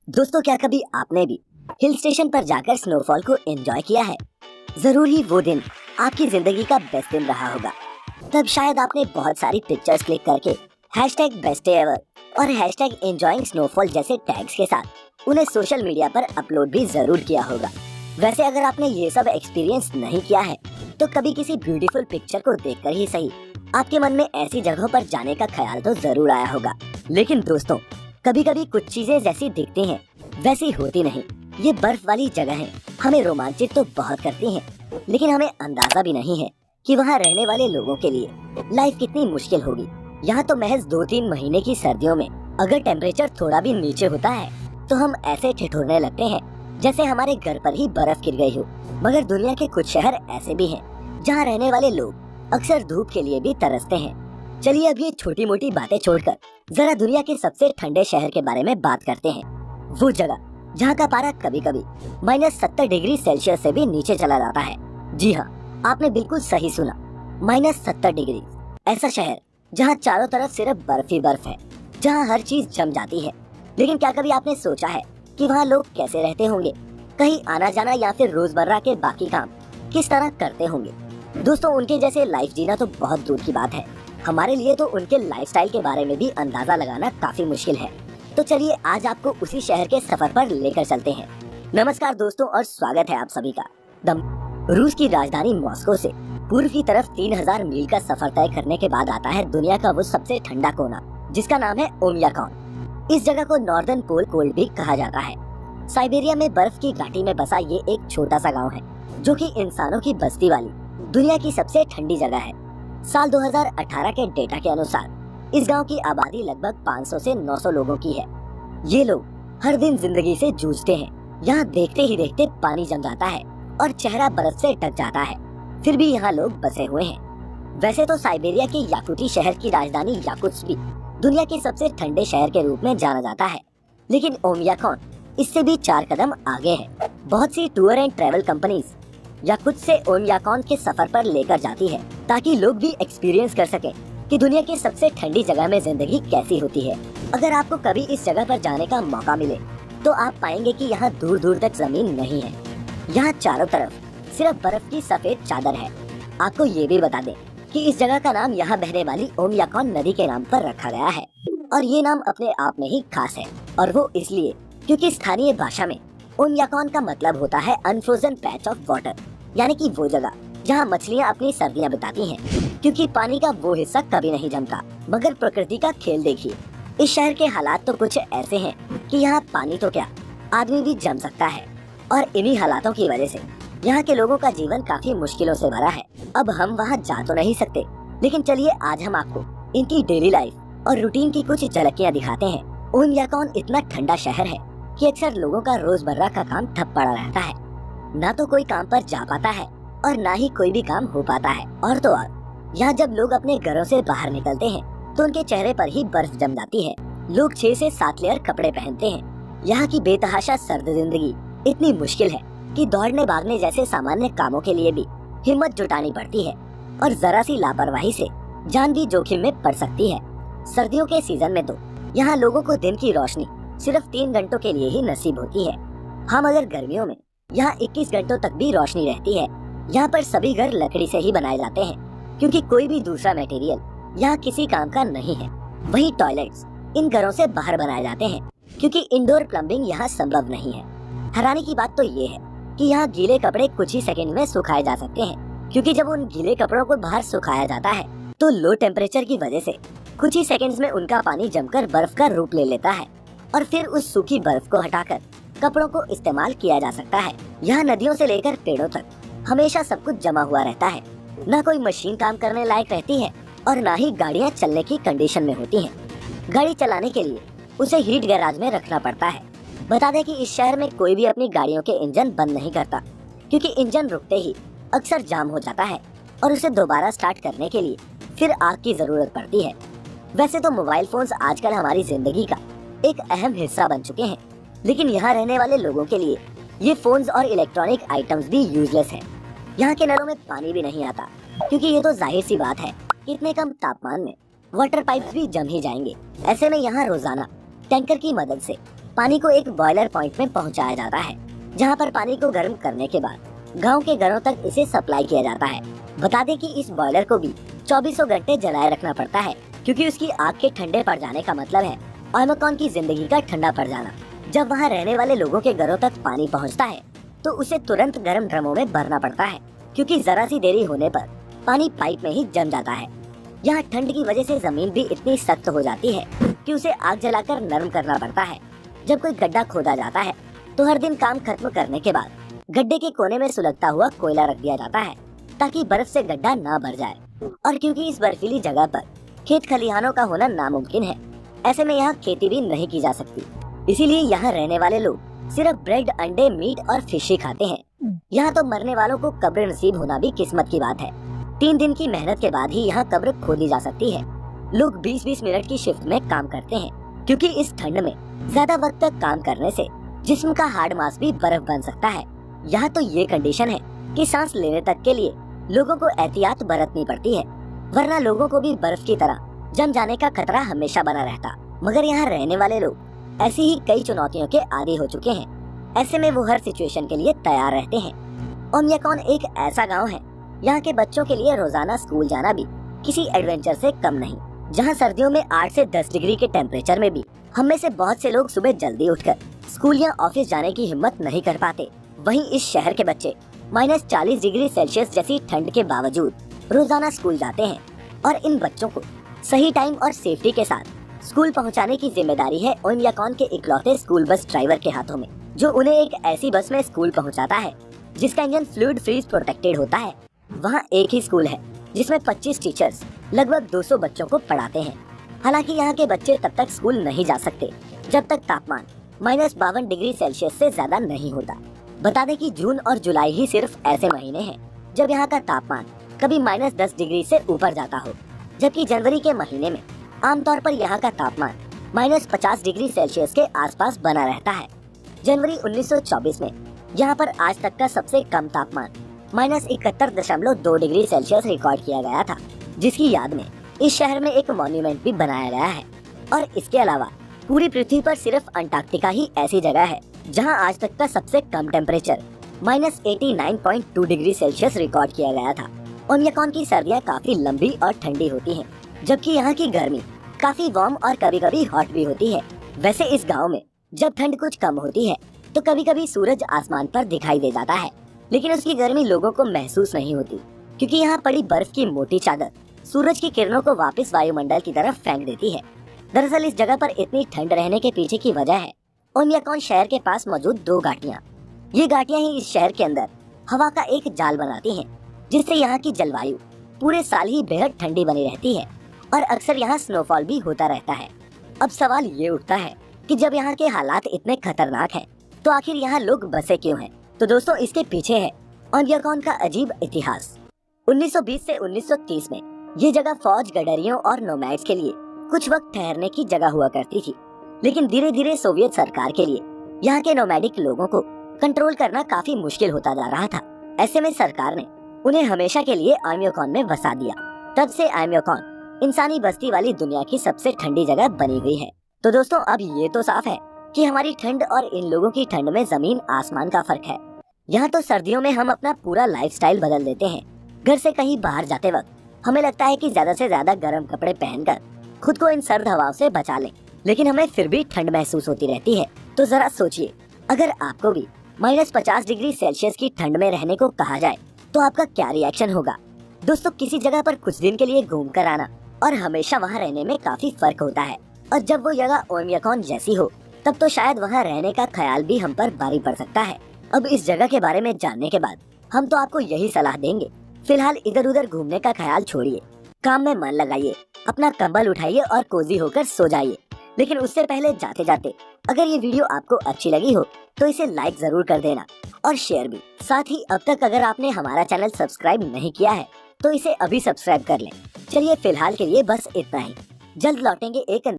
दोस्तों, क्या कभी आपने भी हिल स्टेशन पर जाकर स्नोफॉल को एंजॉय किया है? जरूर ही वो दिन आपकी जिंदगी का बेस्ट दिन रहा होगा। तब शायद आपने बहुत सारी पिक्चर्स क्लिक करके #बेस्ट डे एवर और #एंजॉयिंग स्नोफॉल जैसे टैग्स के साथ उन्हें सोशल मीडिया पर अपलोड भी जरूर किया होगा। वैसे अगर आपने ये सब एक्सपीरियंस नहीं किया है तो कभी किसी ब्यूटीफुल पिक्चर को देखकर ही सही आपके मन में ऐसी जगहों पर जाने का ख्याल तो जरूर आया होगा। लेकिन दोस्तों, कभी कभी कुछ चीजें जैसी दिखती हैं वैसी होती नहीं। ये बर्फ वाली जगहें हमें रोमांचित तो बहुत करती हैं, लेकिन हमें अंदाजा भी नहीं है कि वहाँ रहने वाले लोगों के लिए लाइफ कितनी मुश्किल होगी। यहाँ तो महज 2-3 महीने की सर्दियों में अगर टेम्परेचर थोड़ा भी नीचे होता है तो हम ऐसे ठिठुरने लगते हैं जैसे हमारे घर पर ही बर्फ गिर गई हो। मगर दुनिया के कुछ शहर ऐसे भी हैं जहाँ रहने वाले लोग अक्सर धूप के लिए भी तरसते हैं। चलिए अब ये छोटी मोटी बातें छोड़कर जरा दुनिया के सबसे ठंडे शहर के बारे में बात करते हैं। वो जगह जहाँ का पारा कभी कभी -70 डिग्री सेल्सियस से भी नीचे चला जाता है। जी हाँ, आपने बिल्कुल सही सुना, -70 डिग्री। ऐसा शहर जहाँ चारों तरफ सिर्फ बर्फ ही बर्फ है, जहाँ हर चीज जम जाती है। लेकिन क्या कभी आपने सोचा है कि वहाँ लोग कैसे रहते होंगे? कहीं आना जाना या फिर रोजमर्रा के बाकी काम किस तरह करते होंगे? दोस्तों, उनके जैसे लाइफ जीना तो बहुत दूर की बात है। हमारे लिए तो उनके लाइफस्टाइल के बारे में भी अंदाजा लगाना काफी मुश्किल है। तो चलिए आज आपको उसी शहर के सफर पर लेकर चलते हैं। नमस्कार दोस्तों, और स्वागत है आप सभी का। रूस की राजधानी मॉस्को से पूर्व की तरफ 3000 मील का सफर तय करने के बाद आता है दुनिया का वो सबसे ठंडा कोना, जिसका नाम है ओमियाकॉन। इस जगह को नॉर्दर्न पोल कोल्ड भी कहा जाता है। साइबेरिया में बर्फ की घाटी में बसा ये एक छोटा सा गाँव है, जो कि इंसानों की बस्ती वाली दुनिया की सबसे ठंडी जगह है। साल 2018 के डेटा के अनुसार इस गांव की आबादी लगभग 500 से 900 लोगों की है। ये लोग हर दिन जिंदगी से जूझते हैं। यहाँ देखते ही देखते पानी जम जाता है और चेहरा बर्फ से ढक जाता है, फिर भी यहाँ लोग बसे हुए हैं। वैसे तो साइबेरिया के याकुटी शहर की राजधानी याकुत्स्क भी दुनिया के सबसे ठंडे शहर के रूप में जाना जाता है, लेकिन ओमियाकॉन इससे भी 4 कदम आगे है। बहुत सी tour and travel companies Yakutsk से ओमियाकॉन के सफर पर लेकर जाती है, ताकि लोग भी एक्सपीरियंस कर सकें कि दुनिया की सबसे ठंडी जगह में जिंदगी कैसी होती है। अगर आपको कभी इस जगह पर जाने का मौका मिले तो आप पाएंगे कि यहाँ दूर दूर तक जमीन नहीं है। यहाँ चारों तरफ सिर्फ बर्फ की सफेद चादर है। आपको ये भी बता दें कि इस जगह का नाम यहाँ बहने वाली ओमियाकॉन नदी के नाम पर रखा गया है, और ये नाम अपने आप में ही खास है। और वो इसलिए क्योंकि स्थानीय भाषा में ओमियाकॉन का मतलब होता है अनफ्रोजन पैच ऑफ वाटर, यानी कि वो जगह जहाँ मछलियाँ अपनी सर्दियाँ बिताती हैं, क्योंकि पानी का वो हिस्सा कभी नहीं जमता। मगर प्रकृति का खेल देखिए, इस शहर के हालात तो कुछ ऐसे हैं कि यहाँ पानी तो क्या, आदमी भी जम सकता है। और इन्हीं हालातों की वजह से यहाँ के लोगों का जीवन काफी मुश्किलों से भरा है। अब हम वहाँ जा तो नहीं सकते, लेकिन चलिए आज हम आपको इनकी डेली लाइफ और रूटीन की कुछ झलकियाँ दिखाते हैं। ओमियाकॉन इतना ठंडा शहर है कि अक्सर लोगों का रोजमर्रा का काम ठप पड़ा रहता है। ना तो कोई काम पर जा पाता है और ना ही कोई भी काम हो पाता है। और तो और यहाँ जब लोग अपने घरों से बाहर निकलते हैं तो उनके चेहरे पर ही बर्फ जम जाती है। लोग 6 से 7 लेयर कपड़े पहनते हैं। यहाँ की बेतहाशा सर्द जिंदगी इतनी मुश्किल है कि दौड़ने भागने जैसे सामान्य कामों के लिए भी हिम्मत जुटानी पड़ती है, और जरा सी लापरवाही से जान भी जोखिम में पड़ सकती है। सर्दियों के सीजन में तो यहाँ लोगों को दिन की रोशनी सिर्फ 3 घंटों के लिए ही नसीब होती है। हाँ, मगर गर्मियों में यहाँ 21 घंटों तक भी रोशनी रहती है। यहाँ पर सभी घर लकड़ी से ही बनाए जाते हैं, क्योंकि कोई भी दूसरा मटेरियल यहाँ किसी काम का नहीं है। वहीं टॉयलेट्स इन घरों से बाहर बनाए जाते हैं, क्योंकि इंडोर प्लम्बिंग यहाँ संभव नहीं है। हैरानी की बात तो ये है कि यहाँ गीले कपड़े कुछ ही सेकंड में सुखाए जा सकते हैं, क्योंकि जब उन गीले कपड़ों को बाहर सुखाया जाता है तो लो टेम्परेचर की वजह से कुछ ही सेकंड्स में उनका पानी जमकर बर्फ का रूप ले लेता है, और फिर उस सूखी बर्फ को हटाकर कपड़ों को इस्तेमाल किया जा सकता है। यहाँ नदियों से लेकर पेड़ों तक हमेशा सब कुछ जमा हुआ रहता है। न कोई मशीन काम करने लायक रहती है और न ही गाड़ियाँ चलने की कंडीशन में होती हैं। गाड़ी चलाने के लिए उसे हीट गैराज में रखना पड़ता है। बता दें कि इस शहर में कोई भी अपनी गाड़ियों के इंजन बंद नहीं करता, क्योंकि इंजन रुकते ही अक्सर जाम हो जाता है और उसे दोबारा स्टार्ट करने के लिए फिर आग की जरूरत पड़ती है। वैसे तो मोबाइल फोन्स आजकल हमारी जिंदगी का एक अहम हिस्सा बन चुके हैं, लेकिन यहाँ रहने वाले लोगों के लिए ये फोन्स और इलेक्ट्रॉनिक आइटम्स भी यूजलेस हैं। यहाँ के नलों में पानी भी नहीं आता, क्योंकि ये तो जाहिर सी बात है कि इतने कम तापमान में वाटर पाइप्स भी जम ही जाएंगे। ऐसे में यहाँ रोजाना टैंकर की मदद से पानी को एक बॉयलर पॉइंट में पहुंचाया जाता है, जहां पर पानी को गर्म करने के बाद गांव के घरों तक इसे सप्लाई किया जाता है। बता दें कि इस बॉयलर को भी 24 घंटे जलाए रखना पड़ता है, क्योंकि उसकी आग के ठंडे पड़ जाने का मतलब है ओइमोकॉन की जिंदगी का ठंडा पड़ जाना। जब वहाँ रहने वाले लोगों के घरों तक पानी पहुँचता है तो उसे तुरंत गर्म ड्रमों में भरना पड़ता है, क्योंकि जरा सी देरी होने पर पानी पाइप में ही जम जाता है। यहाँ ठंड की वजह से जमीन भी इतनी सख्त हो जाती है कि उसे आग जलाकर नरम करना पड़ता है। जब कोई गड्ढा खोदा जाता है तो हर दिन काम खत्म करने के बाद गड्ढे के कोने में सुलगता हुआ कोयला रख दिया जाता है, ताकि बर्फ से गड्ढा ना भर जाए। और क्योंकि इस बर्फीली जगह पर खेत खलिहानों का होना नामुमकिन है, ऐसे में यहाँ खेती भी नहीं की जा सकती। इसीलिए यहाँ रहने वाले लोग सिर्फ ब्रेड, अंडे, मीट और फिश ही खाते हैं। यहाँ तो मरने वालों को कब्र नसीब होना भी किस्मत की बात है। 3 दिन की मेहनत के बाद ही यहाँ कब्र खोदी जा सकती है। लोग 20-20 मिनट की शिफ्ट में काम करते हैं, क्योंकि इस ठंड में ज्यादा वक्त तक काम करने से जिस्म का हार्ड मास भी बर्फ बन सकता है। यहाँ तो ये कंडीशन है कि सांस लेने तक के लिए लोगों को एहतियात बरतनी पड़ती है, वरना लोगों को भी बर्फ की तरह जम जाने का खतरा हमेशा बना रहता। मगर यहाँ रहने वाले लोग ऐसी ही कई चुनौतियों के आदी हो चुके हैं। ऐसे में वो हर सिचुएशन के लिए तैयार रहते हैं। ओमियाकॉन एक ऐसा गांव है, यहाँ के बच्चों के लिए रोजाना स्कूल जाना भी किसी एडवेंचर से कम नहीं। जहाँ सर्दियों में 8 से 10 डिग्री के टेम्परेचर में भी हम में से बहुत से लोग सुबह जल्दी उठकर स्कूल या ऑफिस जाने की हिम्मत नहीं कर पाते, वहीं इस शहर के बच्चे -40 डिग्री सेल्सियस जैसी ठंड के बावजूद रोजाना स्कूल जाते हैं। और इन बच्चों को सही टाइम और सेफ्टी के साथ स्कूल पहुंचाने की जिम्मेदारी है ओमियाकॉन के इकलौते स्कूल बस ड्राइवर के हाथों में, जो उन्हें एक ऐसी बस में स्कूल पहुंचाता है जिसका इंजन फ्लूइड फ्रीज प्रोटेक्टेड होता है। वहाँ एक ही स्कूल है जिसमें 25 टीचर्स लगभग 200 बच्चों को पढ़ाते हैं। हालांकि यहाँ के बच्चे तब तक स्कूल नहीं जा सकते जब तक तापमान -52 डिग्री सेल्सियस से ज्यादा नहीं होता। बता दें कि जून और जुलाई ही सिर्फ ऐसे महीने हैं जब यहाँ का तापमान कभी -10 डिग्री से ऊपर जाता हो, जबकि जनवरी के महीने में आमतौर पर यहाँ का तापमान -50 डिग्री सेल्सियस के आसपास बना रहता है। जनवरी 1924 में यहाँ पर आज तक का सबसे कम तापमान -71.2 डिग्री सेल्सियस रिकॉर्ड किया गया था, जिसकी याद में इस शहर में एक मॉन्यूमेंट भी बनाया गया है। और इसके अलावा पूरी पृथ्वी पर सिर्फ अंटार्कटिका ही ऐसी जगह है जहां आज तक का सबसे कम टेम्परेचर -89.2 डिग्री सेल्सियस रिकॉर्ड किया गया था। ओमियाकॉन की सर्दियां काफी लंबी और ठंडी होती हैं, जबकि यहाँ की गर्मी काफी वार्म और कभी कभी हॉट भी होती है। वैसे इस गाँव में जब ठंड कुछ कम होती है तो कभी कभी सूरज आसमान पर दिखाई दे जाता है, लेकिन उसकी गर्मी लोगों को महसूस नहीं होती, क्योंकि यहाँ पड़ी बर्फ की मोटी चादर सूरज की किरणों को वापस वायुमंडल की तरफ फेंक देती है। दरअसल इस जगह पर इतनी ठंड रहने के पीछे की वजह है ओमियाकॉन शहर के पास मौजूद 2 घाटियाँ। ये घाटियाँ ही इस शहर के अंदर हवा का एक जाल बनाती हैं, जिससे यहाँ की जलवायु पूरे साल ही बेहद ठंडी बनी रहती है और अक्सर यहाँ स्नोफॉल भी होता रहता है। अब सवाल ये उठता है कि जब यहाँ के हालात इतने खतरनाक हैं, तो आखिर यहाँ लोग बसे क्यों हैं? तो दोस्तों, इसके पीछे है ओमियाकॉन का अजीब इतिहास। 1920 से 1930 में ये जगह फौज, गडरियों और नोमैड्स के लिए कुछ वक्त ठहरने की जगह हुआ करती थी, लेकिन धीरे धीरे सोवियत सरकार के लिए यहाँ के नोमैडिक लोगों को कंट्रोल करना काफी मुश्किल होता जा रहा था। ऐसे में सरकार ने उन्हें हमेशा के लिए ओमियाकॉन में बसा दिया। तब से ओमियाकॉन इंसानी बस्ती वाली दुनिया की सबसे ठंडी जगह बनी हुई है। तो दोस्तों, अब ये तो साफ है कि हमारी ठंड और इन लोगों की ठंड में जमीन आसमान का फर्क है। यहाँ तो सर्दियों में हम अपना पूरा लाइफस्टाइल बदल देते हैं। घर से कहीं बाहर जाते वक्त हमें लगता है कि ज्यादा से ज्यादा गर्म कपड़े पहनकर खुद को इन सर्द हवाओं से बचा लें, लेकिन हमें फिर भी ठंड महसूस होती रहती है। तो जरा सोचिए, अगर आपको भी -50 डिग्री सेल्सियस की ठंड में रहने को कहा जाए तो आपका क्या रिएक्शन होगा? दोस्तों, किसी जगह पर कुछ दिन के लिए घूम कर आना और हमेशा वहाँ रहने में काफी फर्क होता है। और जब वो जगह ओमियाकॉन जैसी हो, तब तो शायद वहाँ रहने का ख्याल भी हम पर भारी पड़ सकता है। अब इस जगह के बारे में जानने के बाद हम तो आपको यही सलाह देंगे, फिलहाल इधर उधर घूमने का ख्याल छोड़िए, काम में मन लगाइए, अपना कंबल उठाइए और कोजी होकर सो जाइए। लेकिन उससे पहले जाते जाते अगर ये वीडियो आपको अच्छी लगी हो तो इसे लाइक जरूर कर देना और शेयर भी। साथ ही अब तक अगर आपने हमारा चैनल सब्सक्राइब नहीं किया है तो इसे अभी सब्सक्राइब कर लें। चलिए फिलहाल के लिए बस इतना ही, जल्द लौटेंगे एक